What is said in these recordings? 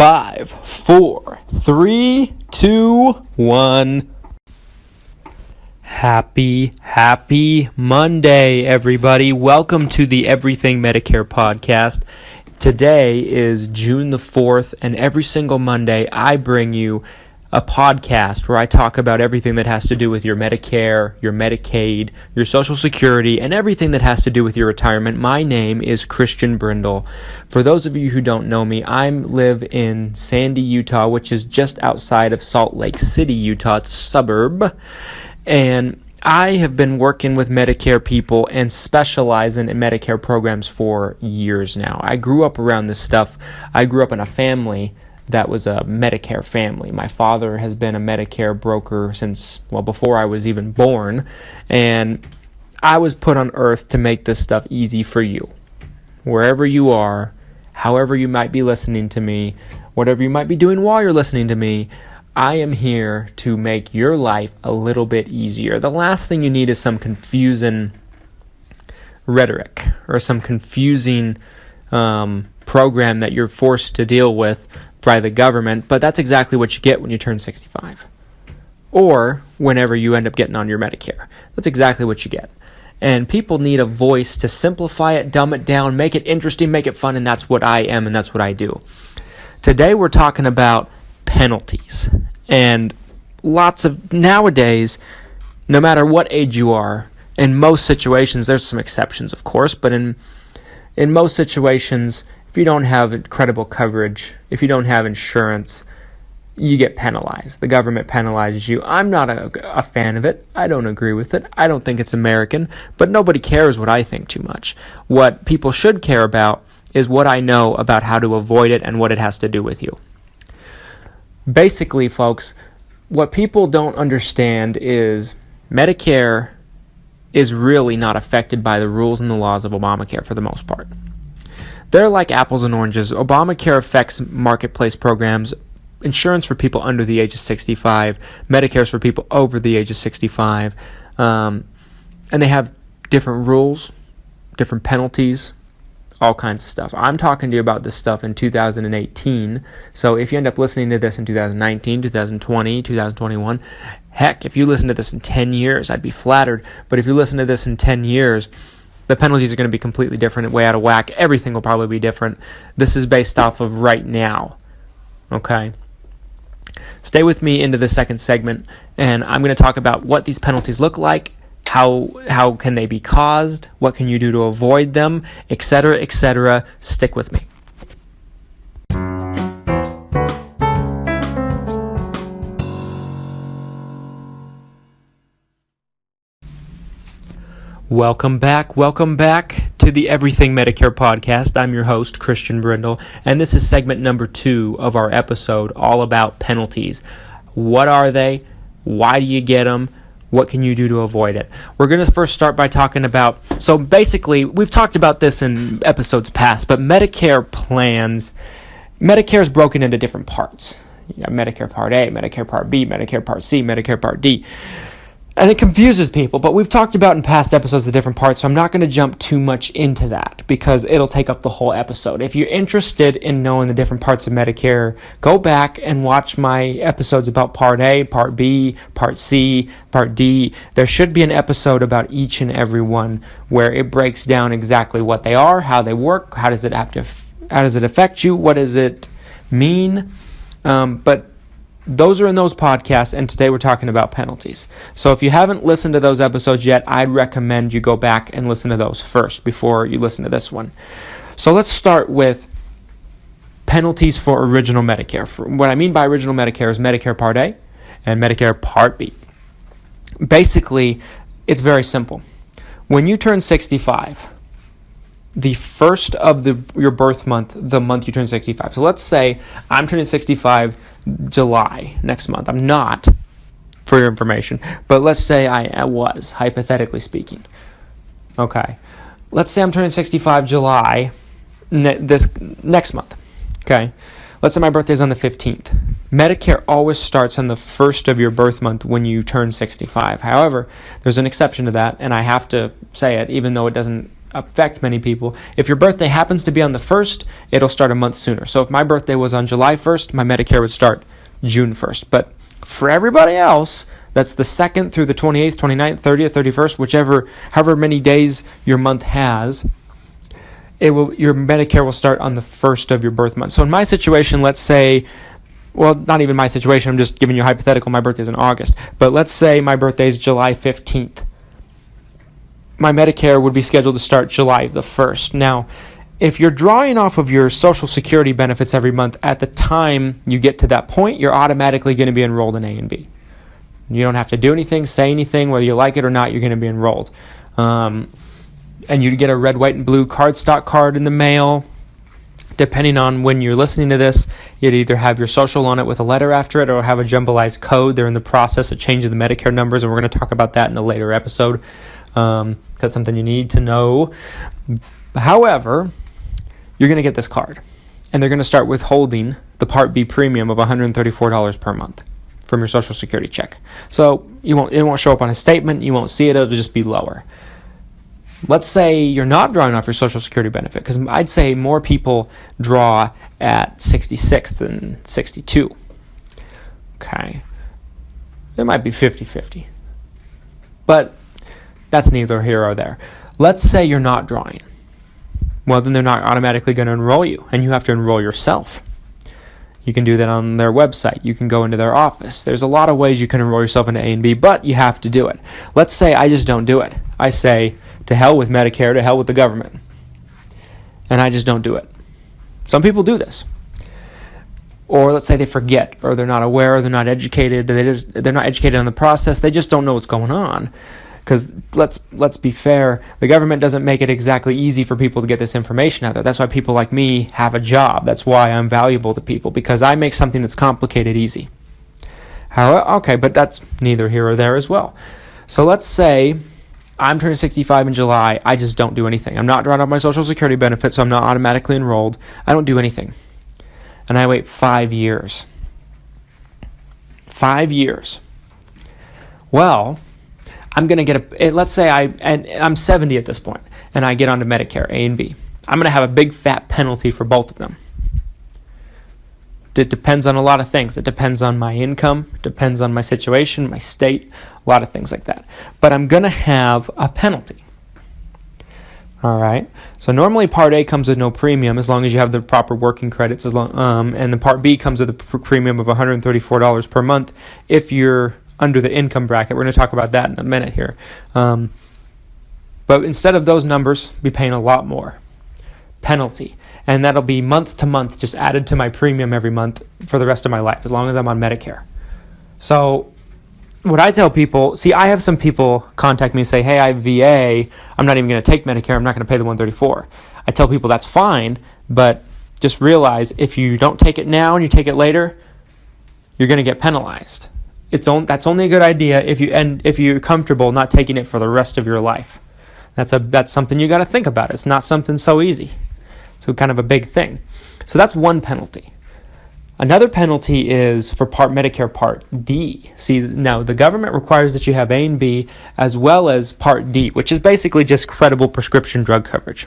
5, 4, 3, 2, 1. Happy Monday, everybody. Welcome to the Everything Medicare Podcast. Today is June the 4th, and every single Monday I bring you a podcast where I talk about everything that has to do with your Medicare, your Medicaid, your Social Security, and everything that has to do with your retirement. My name is Christian Brindle. For those of you who don't know me, I live in Sandy, Utah, which is just outside of Salt Lake City, Utah. It's a suburb. And I have been working with Medicare people and specializing in Medicare programs for years now. I grew up around this stuff. I grew up in a family that was a Medicare family. My father has been a Medicare broker since, before I was even born. And I was put on earth to make this stuff easy for you. Wherever you are, however you might be listening to me, whatever you might be doing while you're listening to me, I am here to make your life a little bit easier. The last thing you need is some confusing rhetoric or some confusing program that you're forced to deal with by the government, but that's exactly what you get when you turn 65 or whenever you end up getting on your Medicare. That's exactly what you get. And people need a voice to simplify it, dumb it down, make it interesting, make it fun, and that's what I am and that's what I do. Today we're talking about penalties. And nowadays, no matter what age you are, in most situations, there's some exceptions of course, but in most situations, if you don't have credible coverage, if you don't have insurance, you get penalized. The government penalizes you. I'm not a fan of it. I don't agree with it. I don't think it's American, but nobody cares what I think too much. What people should care about is what I know about how to avoid it and what it has to do with you. Basically, folks, what people don't understand is Medicare is really not affected by the rules and the laws of Obamacare for the most part. They're like apples and oranges. Obamacare affects marketplace programs, insurance for people under the age of 65, Medicare's for people over the age of 65, and they have different rules, different penalties, all kinds of stuff. I'm talking to you about this stuff in 2018, so if you end up listening to this in 2019, 2020, 2021, heck, if you listen to this in 10 years, I'd be flattered, but if you listen to this in 10 years, the penalties are going to be completely different, way out of whack. Everything will probably be different. This is based off of right now, okay? Stay with me into the second segment, and I'm going to talk about what these penalties look like, how can they be caused, what can you do to avoid them, etc., etc. Stick with me. Welcome back to the Everything Medicare Podcast. I'm your host, Christian Brindle, and this is segment number 2 of our episode all about penalties. What are they? Why do you get them? What can you do to avoid it? We're going to first start by talking about, so basically, we've talked about this in episodes past, but Medicare is broken into different parts. You got Medicare Part A, Medicare Part B, Medicare Part C, Medicare Part D. And it confuses people, but we've talked about in past episodes the different parts, so I'm not going to jump too much into that because it'll take up the whole episode. If you're interested in knowing the different parts of Medicare, go back and watch my episodes about Part A, Part B, Part C, Part D. There should be an episode about each and every one where it breaks down exactly what they are, how they work, how does it affect you, what does it mean, but those are in those podcasts, and today we're talking about penalties. So if you haven't listened to those episodes yet, I'd recommend you go back and listen to those first before you listen to this one. So let's start with penalties for original Medicare. What I mean by original Medicare is Medicare Part A and Medicare Part B. Basically, it's very simple. When you turn 65, the first of your birth month, the month you turn 65. So let's say I'm turning 65 July next month. I'm not, for your information, but let's say I was, hypothetically speaking. Okay. Let's say I'm turning 65 July this next month. Okay. Let's say my birthday's on the 15th. Medicare always starts on the first of your birth month when you turn 65. However, there's an exception to that, and I have to say it, even though it doesn't affect many people. If your birthday happens to be on the 1st, it'll start a month sooner. So if my birthday was on July 1st, my Medicare would start June 1st. But for everybody else, that's the 2nd through the 28th, 29th, 30th, 31st, however many days your month has, your Medicare will start on the 1st of your birth month. So in my situation, let's say, well, not even my situation, I'm just giving you a hypothetical, my birthday is in August, but let's say my birthday is July 15th. My Medicare would be scheduled to start July the 1st. Now, if you're drawing off of your Social Security benefits every month, at the time you get to that point, you're automatically going to be enrolled in A and B. You don't have to do anything, say anything, whether you like it or not, you're going to be enrolled. And you get a red, white, and blue cardstock card in the mail. Depending on when you're listening to this, you'd either have your social on it with a letter after it or have a jumblized code. They're in the process of changing the Medicare numbers, and we're going to talk about that in a later episode. That's something you need to know. However, you're going to get this card, and they're going to start withholding the Part B premium of $134 per month from your Social Security check. So it won't show up on a statement. You won't see it. It'll just be lower. Let's say you're not drawing off your Social Security benefit, because I'd say more people draw at 66 than 62. Okay. It might be 50-50. But that's neither here or there. Let's say you're not drawing. Well, then they're not automatically going to enroll you, and you have to enroll yourself. You can do that on their website. You can go into their office. There's a lot of ways you can enroll yourself into A and B, but you have to do it. Let's say I just don't do it. I say, to hell with Medicare, to hell with the government. And I just don't do it. Some people do this. Or let's say they forget, or they're not aware, or they're not educated. They're not educated on the process. They just don't know what's going on. Because let's be fair, the government doesn't make it exactly easy for people to get this information out there. That's why people like me have a job. That's why I'm valuable to people, because I make something that's complicated easy. Okay, but that's neither here or there as well. So let's say I'm turning 65 in July. I just don't do anything. I'm not drawing off my Social Security benefits, so I'm not automatically enrolled. I don't do anything. And I wait 5 years. 5 years. Well, I'm going to get let's say I'm 70 at this point, and I get onto Medicare, A and B. I'm going to have a big fat penalty for both of them. It depends on a lot of things. It depends on my income, depends on my situation, my state, a lot of things like that. But I'm going to have a penalty. All right. So normally Part A comes with no premium as long as you have the proper working credits, and the Part B comes with a premium of $134 per month if you're under the income bracket. We're going to talk about that in a minute here. But instead of those numbers, be paying a lot more. Penalty. And that'll be month to month, just added to my premium every month for the rest of my life, as long as I'm on Medicare. So what I tell people, I have some people contact me and say, hey, I have VA. I'm not even going to take Medicare. I'm not going to pay the $134. I tell people that's fine, but just realize if you don't take it now and you take it later, you're going to get penalized. That's only a good idea if you're comfortable not taking it for the rest of your life. That's something you got to think about. It's not something so easy. So kind of a big thing. So that's one penalty. Another penalty is for Medicare Part D. See, now the government requires that you have A and B as well as Part D, which is basically just credible prescription drug coverage.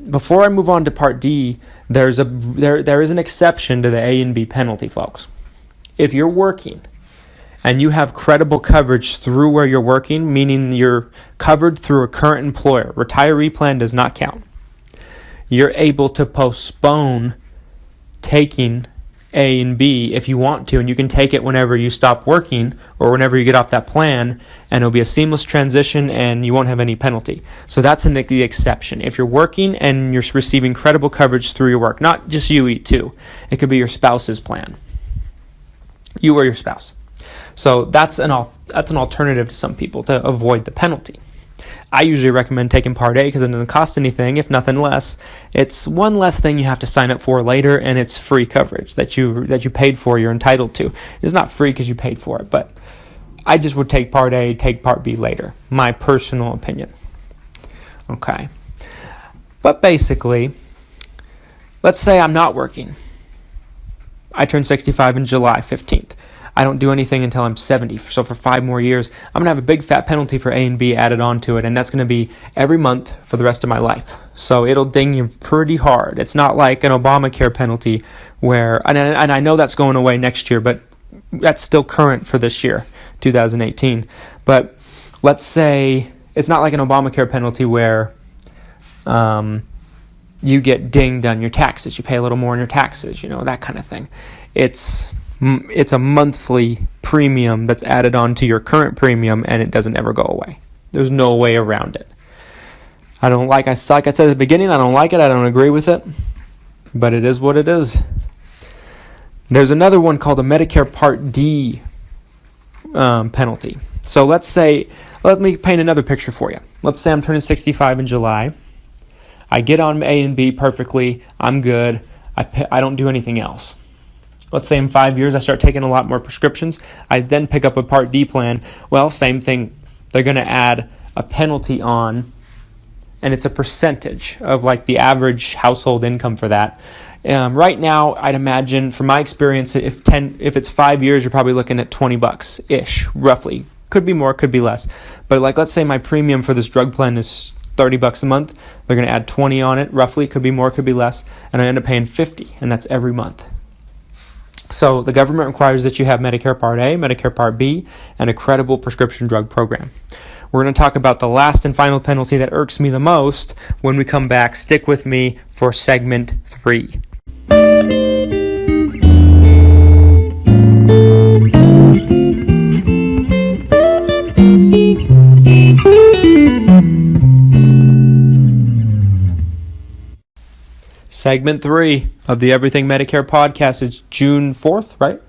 Before I move on to Part D, there is an exception to the A and B penalty, folks. If you're working and you have credible coverage through where you're working, meaning you're covered through a current employer, retiree plan does not count. You're able to postpone taking A and B if you want to, and you can take it whenever you stop working or whenever you get off that plan, and it'll be a seamless transition and you won't have any penalty. So that's the exception. If you're working and you're receiving credible coverage through your work, not just you too. It could be your spouse's plan. You or your spouse. So that's an alternative to some people to avoid the penalty. I usually recommend taking Part A because it doesn't cost anything, if nothing less. It's one less thing you have to sign up for later, and it's free coverage that you paid for, you're entitled to. It's not free because you paid for it, but I just would take Part A, take Part B later. My personal opinion. Okay. But basically, let's say I'm not working. I turn 65 on July 15th. I don't do anything until I'm 70. So for 5 more years, I'm going to have a big fat penalty for A and B added onto it, and that's going to be every month for the rest of my life. So it'll ding you pretty hard. It's not like an Obamacare penalty where, and I know that's going away next year, but that's still current for this year, 2018. But let's say it's not like an Obamacare penalty where you get dinged on your taxes. You pay a little more on your taxes, that kind of thing. It's a monthly premium that's added on to your current premium, and it doesn't ever go away. There's no way around it. Like I said at the beginning, I don't like it. I don't agree with it, but it is what it is. There's another one called a Medicare Part D penalty. So let me paint another picture for you. Let's say I'm turning 65 in July. I get on A and B perfectly. I'm good. I don't do anything else. Let's say in 5 years I start taking a lot more prescriptions. I then pick up a Part D plan. Well, same thing. They're going to add a penalty on, and it's a percentage of like the average household income for that. Right now, I'd imagine, from my experience, if it's 5 years, you're probably looking at $20-ish, roughly. Could be more, could be less. But let's say my premium for this drug plan is $30 a month. They're going to add 20 on it, roughly. Could be more, could be less. And I end up paying $50, and that's every month. So the government requires that you have Medicare Part A, Medicare Part B, and a credible prescription drug program. We're going to talk about the last and final penalty that irks me the most when we come back. Stick with me for segment 3. Segment 3 of the Everything Medicare Podcast is June 4th, right?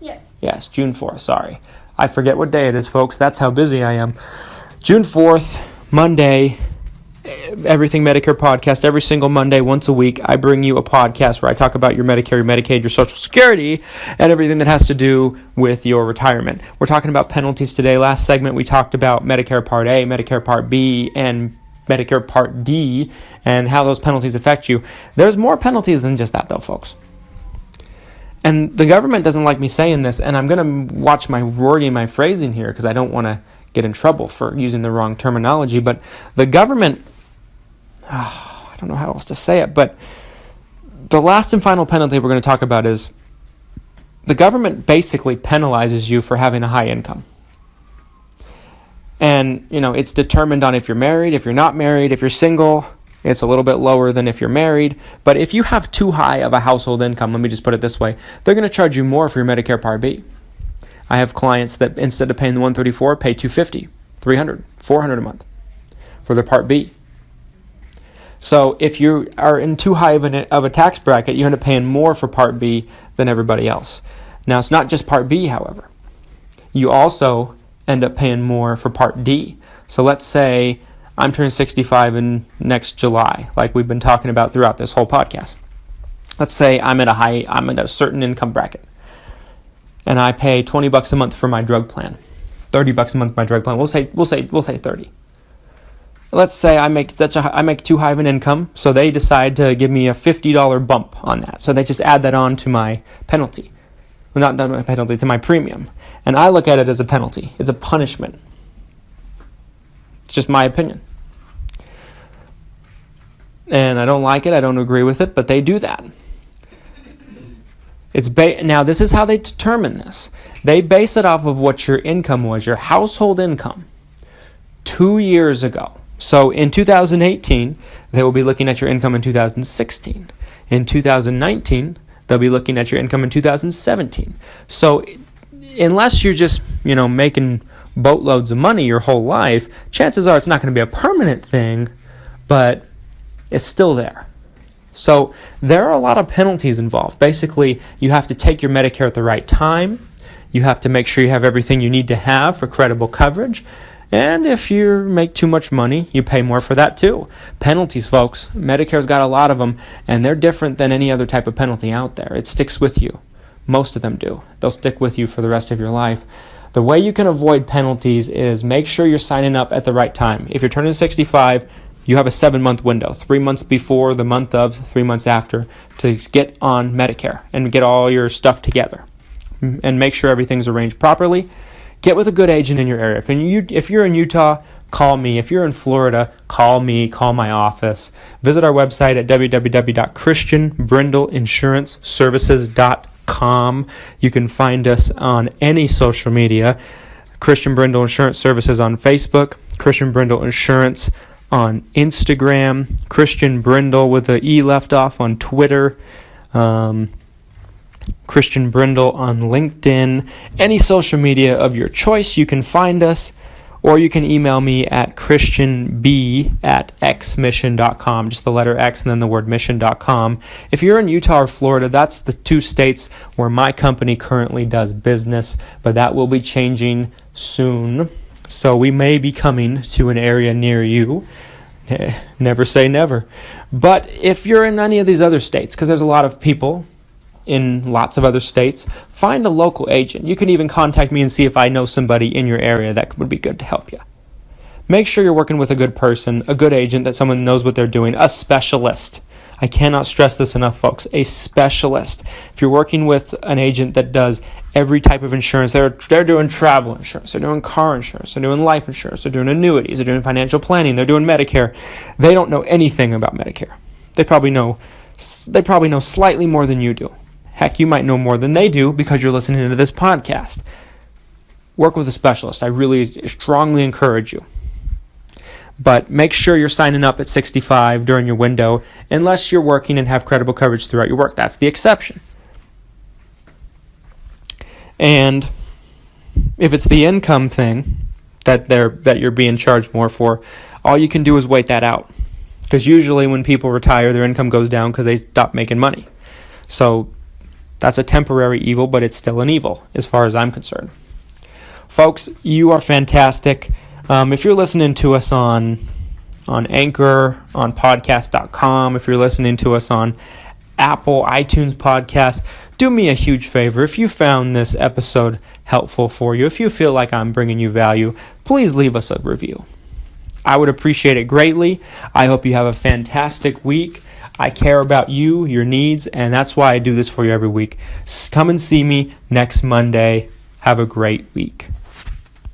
Yes, June 4th, sorry. I forget what day it is, folks. That's how busy I am. June 4th, Monday, Everything Medicare Podcast. Every single Monday, once a week, I bring you a podcast where I talk about your Medicare, your Medicaid, your Social Security, and everything that has to do with your retirement. We're talking about penalties today. Last segment, we talked about Medicare Part A, Medicare Part B, and Medicare Part D, and how those penalties affect you. There's more penalties than just that, though, folks. And the government doesn't like me saying this, and I'm going to watch my wording and my phrasing here because I don't want to get in trouble for using the wrong terminology. But the government, I don't know how else to say it, but the last and final penalty we're going to talk about is the government basically penalizes you for having a high income. And, it's determined on if you're married, if you're not married, if you're single. It's a little bit lower than if you're married. But if you have too high of a household income, let me just put it this way, they're going to charge you more for your Medicare Part B. I have clients that instead of paying the $134, pay $250, $300, $400 a month for their Part B. So if you are in too high of a tax bracket, you end up paying more for Part B than everybody else. Now, it's not just Part B, however. You also end up paying more for Part D. So let's say I'm turning 65 in next July, like we've been talking about throughout this whole podcast. Let's say I'm at a certain income bracket, and I pay $20 a month for my drug plan, $30 a month for my drug plan. We'll say 30. Let's say I make too high of an income, so they decide to give me a $50 bump on that. So they just add that on to my penalty. Well, not my penalty, to my premium. And I look at it as a penalty. It's a punishment. It's just my opinion. And I don't like it. I don't agree with it, but they do that. Now, this is how they determine this. They base it off of what your income was, your household income, 2 years ago. So in 2018, they will be looking at your income in 2016. In 2019, they'll be looking at your income in 2017. So unless you're just, making boatloads of money your whole life, chances are it's not going to be a permanent thing, but it's still there. So there are a lot of penalties involved. Basically, you have to take your Medicare at the right time. You have to make sure you have everything you need to have for credible coverage. And if you make too much money, you pay more for that too. Penalties, folks. Medicare's got a lot of them, and they're different than any other type of penalty out there. It sticks with you. Most of them do. They'll stick with you for the rest of your life. The way you can avoid penalties is make sure you're signing up at the right time. If you're turning 65, you have a 7-month window, 3 months before, the month of, 3 months after, to get on Medicare and get all your stuff together. and make sure everything's arranged properly. Get with a good agent in your area. If you're in Utah, call me. If you're in Florida, call me. Call my office. Visit our website at www.christianbrindleinsuranceservices.com. You can find us on any social media. Christian Brindle Insurance Services on Facebook, Christian Brindle Insurance on Instagram, Christian Brindle with the E left off on Twitter, Christian Brindle on LinkedIn. Any social media of your choice, you can find us, or you can email me at christianb@xmission.com, just the letter X and then the word mission.com. If you're in Utah or Florida, that's the two states where my company currently does business, but that will be changing soon. So we may be coming to an area near you. Never say never. But if you're in any of these other states, because there's a lot of people in lots of other states, find a local agent. You can even contact me and see if I know somebody in your area that would be good to help you. Make sure you're working with a good person, a good agent, that someone knows what they're doing, a specialist. I cannot stress this enough, folks. A specialist. If you're working with an agent that does every type of insurance, they're doing travel insurance, they're doing car insurance, they're doing life insurance, they're doing annuities, they're doing financial planning, they're doing Medicare. They don't know anything about Medicare. They probably know slightly more than you do. Heck, you might know more than they do because you're listening to this podcast. Work with a specialist. I really strongly encourage you. But make sure you're signing up at 65 during your window, unless you're working and have credible coverage throughout your work. That's the exception. And if it's the income thing that you're being charged more for, all you can do is wait that out. Because usually when people retire, their income goes down because they stop making money. So that's a temporary evil, but it's still an evil as far as I'm concerned. Folks, you are fantastic. If you're listening to us on Anchor, on podcast.com, if you're listening to us on Apple, iTunes podcast, do me a huge favor. If you found this episode helpful for you, if you feel like I'm bringing you value, please leave us a review. I would appreciate it greatly. I hope you have a fantastic week. I care about you, your needs, and that's why I do this for you every week. Come and see me next Monday. Have a great week.